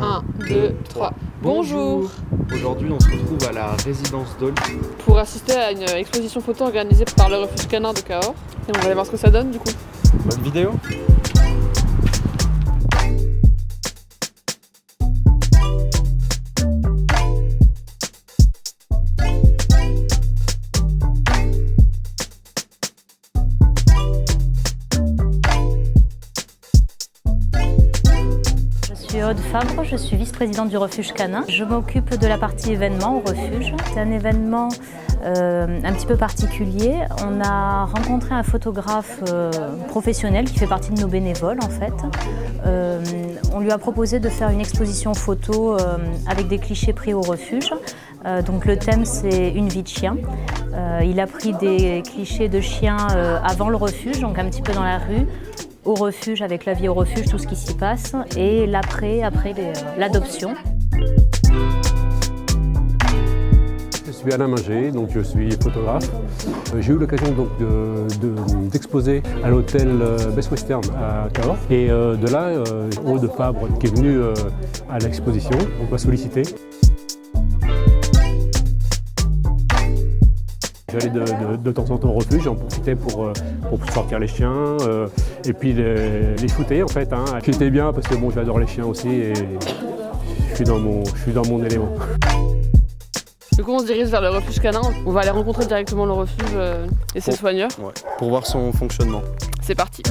1, 2, 3. Bonjour. Aujourd'hui, on se retrouve à la résidence Dole. Pour assister à une exposition photo organisée par le refuge canin de Cahors. Et on va aller voir ce que ça donne du coup. Bonne vidéo. Je suis Aude Fabre, je suis vice-présidente du refuge canin. Je m'occupe de la partie événement au refuge. C'est un événement un petit peu particulier. On a rencontré un photographe professionnel qui fait partie de nos bénévoles en fait. On lui a proposé de faire une exposition photo avec des clichés pris au refuge. Donc le thème c'est une vie de chien. Il a pris des clichés de chiens avant le refuge, donc un petit peu dans la rue, au refuge, avec la vie au refuge, tout ce qui s'y passe, et l'après, l'adoption. Je suis Alain Minger, donc je suis photographe. J'ai eu l'occasion d'exposer à l'hôtel Best Western à Cahors. Et de là, Aude Fabre qui est venue à l'exposition, on m'a sollicité. J'allais de temps en temps au refuge, j'en profitais pour sortir les chiens et puis les shooter en fait. J'étais bien parce que bon, j'adore les chiens aussi et je suis dans mon élément. Du coup on se dirige vers le refuge canin. On va aller rencontrer directement le refuge et ses soigneurs. Ouais, pour voir son fonctionnement. C'est parti.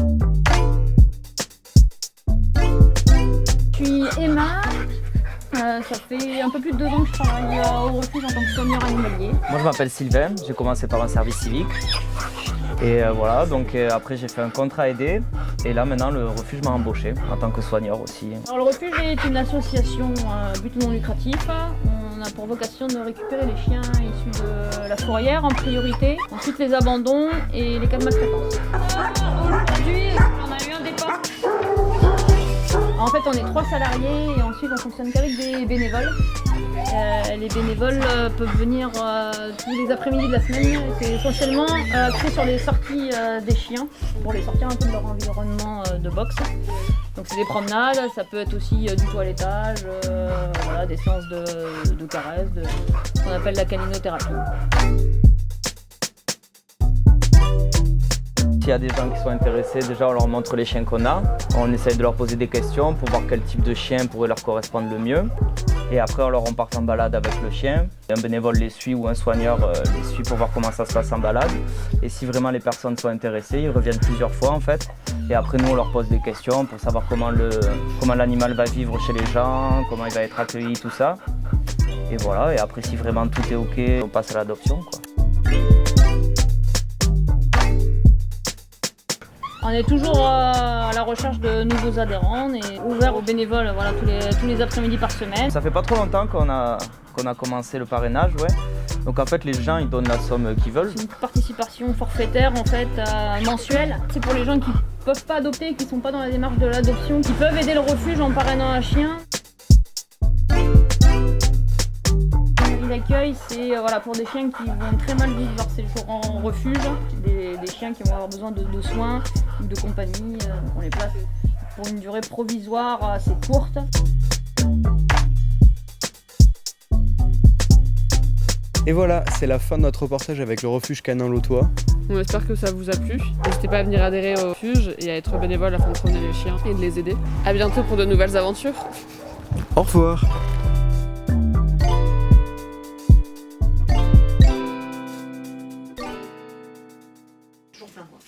Je suis Emma, ça fait un peu plus de 2 ans que je travaille au refuge en tant que soigneur animalier. Moi je m'appelle Sylvain, j'ai commencé par un service civique et voilà, donc après j'ai fait un contrat aidé et là maintenant le refuge m'a embauché en tant que soigneur aussi. Alors, le refuge est une association but non lucratif. On a pour vocation de récupérer les chiens issus de la fourrière en priorité, ensuite les abandons et les cas de maltraitance. Aujourd'hui on a eu un départ. En fait, on est 3 salariés et ensuite on fonctionne qu'avec des bénévoles. Les bénévoles peuvent venir tous les après-midi de la semaine. C'est essentiellement axé sur les sorties des chiens pour les sortir un peu de leur environnement de boxe. Donc c'est des promenades, ça peut être aussi du toilettage, voilà, des séances de caresses, ce qu'on appelle la caninothérapie. S'il y a des gens qui sont intéressés, déjà on leur montre les chiens qu'on a. On essaye de leur poser des questions pour voir quel type de chien pourrait leur correspondre le mieux. Et après on leur embarque en balade avec le chien. Un bénévole les suit ou un soigneur les suit pour voir comment ça se passe en balade. Et si vraiment les personnes sont intéressées, ils reviennent plusieurs fois en fait. Et après nous on leur pose des questions pour savoir comment l'animal va vivre chez les gens, comment il va être accueilli, tout ça. Et voilà, et après si vraiment tout est ok, on passe à l'adoption, quoi. On est toujours à la recherche de nouveaux adhérents. On est ouvert aux bénévoles voilà, tous les après-midi par semaine. Ça fait pas trop longtemps qu'on a commencé le parrainage, ouais. Donc en fait les gens ils donnent la somme qu'ils veulent. C'est une participation forfaitaire en fait mensuelle. C'est pour les gens qui peuvent pas adopter, qui sont pas dans la démarche de l'adoption, qui peuvent aider le refuge en parrainant un chien. L'accueil, c'est voilà, pour des chiens qui vont très mal vivre leur séjour en refuge, des chiens qui vont avoir besoin de soins, de compagnie. On les place pour une durée provisoire assez courte. Et voilà, c'est la fin de notre reportage avec le refuge canin Lautois. On espère que ça vous a plu. N'hésitez pas à venir adhérer au refuge et à être bénévole afin de promener les chiens et de les aider. A bientôt pour de nouvelles aventures. Au revoir. Toujours plein, quoi.